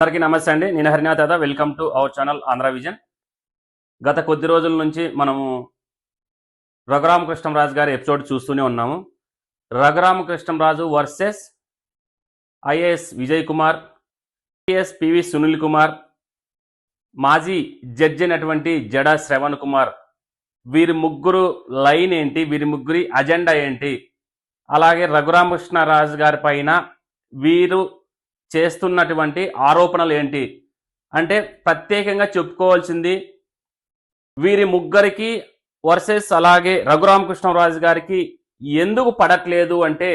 అందరికీ నమస్తే అండి. నేను Harinath Yadav. Welcome to our channel Andhra vision. గత కొద్ది రోజుల నుంచి మనము రఘురామకృష్ణంరాజు గారి ఎపిసోడ్ చూస్తూనే ఉన్నాము. Raghurama Krishnam Raju versus IAS Vijay Kumar, IAS PV Sunil Kumar, మాజీ జడ్జి అయినటువంటి జడా శ్రవణ్ కుమార్. వీరి ముగ్గురు లైన్ ఏంటి, వీరి ముగ్గురి అజెండా ఏంటి, అలాగే రఘురామకృష్ణరాజు గారి పైన వీరు చేస్తున్నటువంటి ఆరోపణలు ఏంటి అంటే ప్రత్యేకంగా చెప్పుకోవాల్సింది వీరి ముగ్గురికి వర్సెస్ అలాగే రఘురామకృష్ణరాజు గారికి ఎందుకు పడట్లేదు అంటే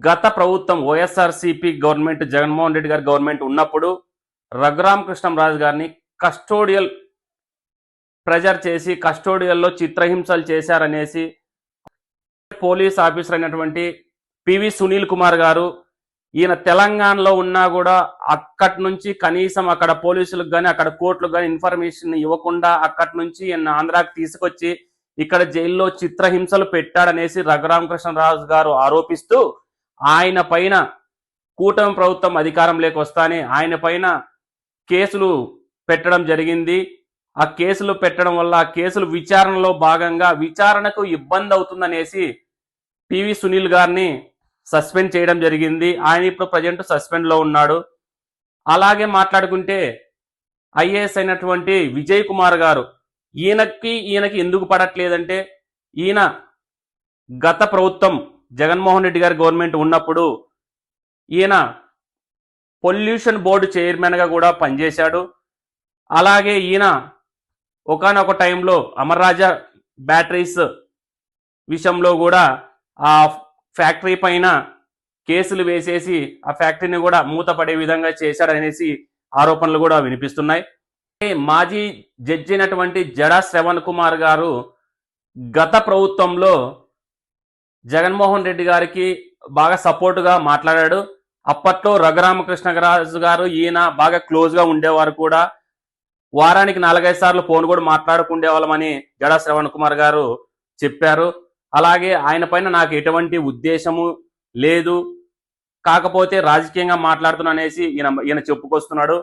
గత ప్రభుత్వం వైఎస్ఆర్సీపీ గవర్నమెంట్, జగన్మోహన్ రెడ్డి గారి గవర్నమెంట్ ఉన్నప్పుడు రఘురామకృష్ణరాజు గారిని కస్టోడియల్ ప్రెజర్ చేసి కస్టోడియల్లో చిత్రహింసలు చేశారనేసి పోలీస్ ఆఫీసర్ అయినటువంటి పివి సునీల్ కుమార్ గారు ఈయన తెలంగాణలో ఉన్నా కూడా అక్కడి నుంచి కనీసం అక్కడ పోలీసులకు కానీ అక్కడ కోర్టులకు కానీ ఇన్ఫర్మేషన్ ఇవ్వకుండా అక్కడి నుంచి ఈయన ఆంధ్రాకి తీసుకొచ్చి ఇక్కడ జైల్లో చిత్రహింసలు పెట్టాడనేసి రఘురామకృష్ణరాజు గారు ఆరోపిస్తూ ఆయన పైన కూటమి ప్రభుత్వం అధికారంలోకి వస్తానే ఆయన పైన కేసులు పెట్టడం జరిగింది. ఆ కేసులు పెట్టడం వల్ల ఆ కేసులు విచారణలో భాగంగా విచారణకు ఇబ్బంది అవుతుందనేసి పివి సునీల్ గారిని సస్పెండ్ చేయడం జరిగింది. ఆయన ఇప్పుడు ప్రజెంట్ సస్పెండ్లో ఉన్నాడు. అలాగే మాట్లాడుకుంటే ఐఏఎస్ అయినటువంటి విజయ్ కుమార్ గారు ఈయనకి ఎందుకు పడట్లేదంటే ఈయన గత ప్రభుత్వం జగన్మోహన్ రెడ్డి గారి గవర్నమెంట్ ఉన్నప్పుడు ఈయన పొల్యూషన్ బోర్డు చైర్మన్గా కూడా పనిచేశాడు. అలాగే ఈయన ఒకానొక టైంలో అమర్రాజా బ్యాటరీస్ విషయంలో కూడా ఆ ఫ్యాక్టరీ పైన కేసులు వేసేసి ఆ ఫ్యాక్టరీని కూడా మూతపడే విధంగా చేశాడనేసి ఆరోపణలు కూడా వినిపిస్తున్నాయి. మాజీ జడ్జి అయినటువంటి జడా శ్రవణ్ కుమార్ గారు గత ప్రభుత్వంలో జగన్మోహన్ రెడ్డి గారికి బాగా సపోర్టుగా మాట్లాడాడు. అప్పట్లో రఘురామకృష్ణరాజు గారు ఈయన బాగా క్లోజ్గా ఉండేవారు కూడా. వారానికి 4-5 సార్లు ఫోన్ కూడా మాట్లాడుకుండేవాళ్ళమని జడా శ్రవణ్ కుమార్ గారు చెప్పారు. అలాగే ఆయన పైన నాకు ఎటువంటి ఉద్దేశము లేదు, కాకపోతే రాజకీయంగా మాట్లాడుతున్నా అనేసి ఈయన చెప్పుకొస్తున్నాడు.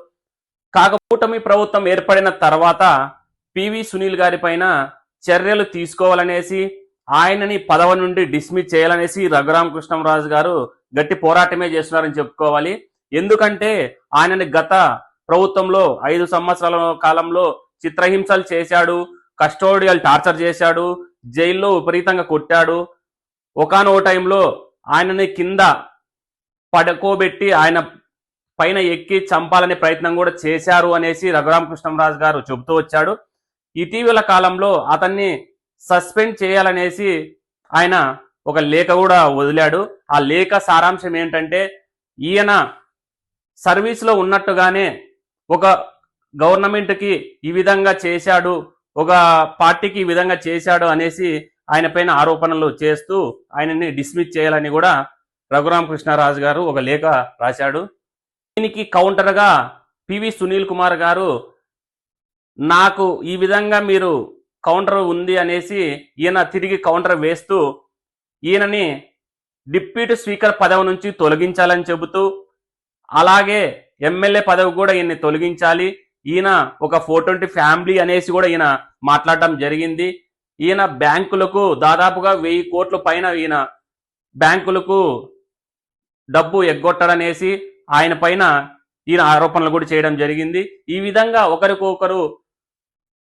కూటమి ప్రభుత్వం ఏర్పడిన తర్వాత పివి సునీల్ గారి పైన చర్యలు తీసుకోవాలనేసి ఆయనని పదవి నుండి డిస్మిస్ చేయాలనేసి రఘురామకృష్ణరాజు గారు గట్టి పోరాటమే చేస్తున్నారని చెప్పుకోవాలి. ఎందుకంటే ఆయనని గత ప్రభుత్వంలో 5 సంవత్సరాల కాలంలో చిత్రహింసలు చేశాడు, కస్టోడియల్ టార్చర్ చేశాడు, జైల్లో విపరీతంగా కొట్టాడు. ఒకానో టైంలో ఆయనని కింద పడుకోబెట్టి ఆయన పైన ఎక్కి చంపాలనే ప్రయత్నం కూడా చేశారు అనేసి రఘురామకృష్ణరాజు గారు చెబుతూ వచ్చాడు. ఇటీవల కాలంలో అతన్ని సస్పెండ్ చేయాలనేసి ఆయన ఒక లేఖ కూడా వదిలాడు. ఆ లేఖ సారాంశం ఏంటంటే ఈయన సర్వీస్లో ఉన్నట్టుగానే ఒక గవర్నమెంట్కి ఈ విధంగా చేశాడు, ఒక పార్టీకి ఈ విధంగా చేశాడు అనేసి ఆయన పైన ఆరోపణలు చేస్తూ ఆయనని డిస్మిస్ చేయాలని కూడా రఘురామకృష్ణరాజు గారు ఒక లేఖ రాశాడు. దీనికి కౌంటర్గా పివి సునీల్ కుమార్ గారు నాకు ఈ విధంగా మీరు కౌంటర్ ఉంది అనేసి ఈయన తిరిగి కౌంటర్ వేస్తూ ఈయనని డిప్యూటీ స్పీకర్ పదవి నుంచి తొలగించాలని చెబుతూ అలాగే ఎమ్మెల్యే పదవి కూడా ఈయన్ని తొలగించాలి, ఈయన ఒక 420 ఫ్యామిలీ అనేసి కూడా ఈయన మాట్లాడడం జరిగింది. ఈయన బ్యాంకులకు దాదాపుగా 1000 కోట్ల పైన ఈయన బ్యాంకులకు డబ్బు ఎగ్గొట్టడనేసి ఆయన పైన ఈయన ఆరోపణలు కూడా చేయడం జరిగింది. ఈ విధంగా ఒకరికొకరు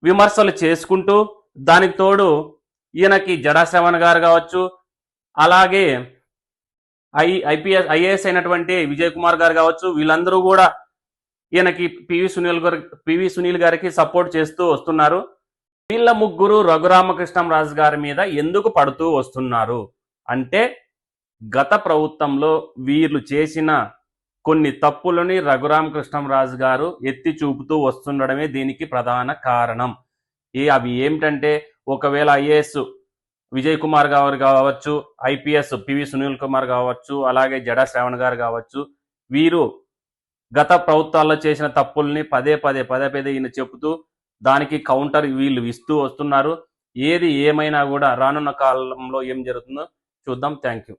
విమర్శలు చేసుకుంటూ దానికి తోడు ఈయనకి జడా శ్రవణ్ గారు కావచ్చు, అలాగే ఐఏఎస్ అయినటువంటి విజయ్ కుమార్ గారు కావచ్చు, వీళ్ళందరూ కూడా ఈయనకి పివి సునీల్ గారికి సపోర్ట్ చేస్తూ వస్తున్నారు. వీళ్ళ ముగ్గురు రఘురామకృష్ణరాజు గారి మీద ఎందుకు పడుతూ వస్తున్నారు అంటే గత ప్రభుత్వంలో వీళ్ళు చేసిన కొన్ని తప్పులని రఘురామకృష్ణరాజు గారు ఎత్తి చూపుతూ వస్తుండడమే దీనికి ప్రధాన కారణం. అవి ఏమిటంటే ఒకవేళ ఐఏఎస్ విజయ్ కుమార్ గారు కావచ్చు, ఐపీఎస్ పివి సునీల్ కుమార్ కావచ్చు, అలాగే జడా శ్రవణ్ గారు కావచ్చు, వీరు గత ప్రభుత్వాల్లో చేసిన తప్పుల్ని పదే పదే ఈయన చెబుతూ దానికి కౌంటర్ వీళ్ళు ఇస్తూ వస్తున్నారు. ఏది ఏమైనా కూడా రానున్న కాలంలో ఏం జరుగుతుందో చూద్దాం. Thank you.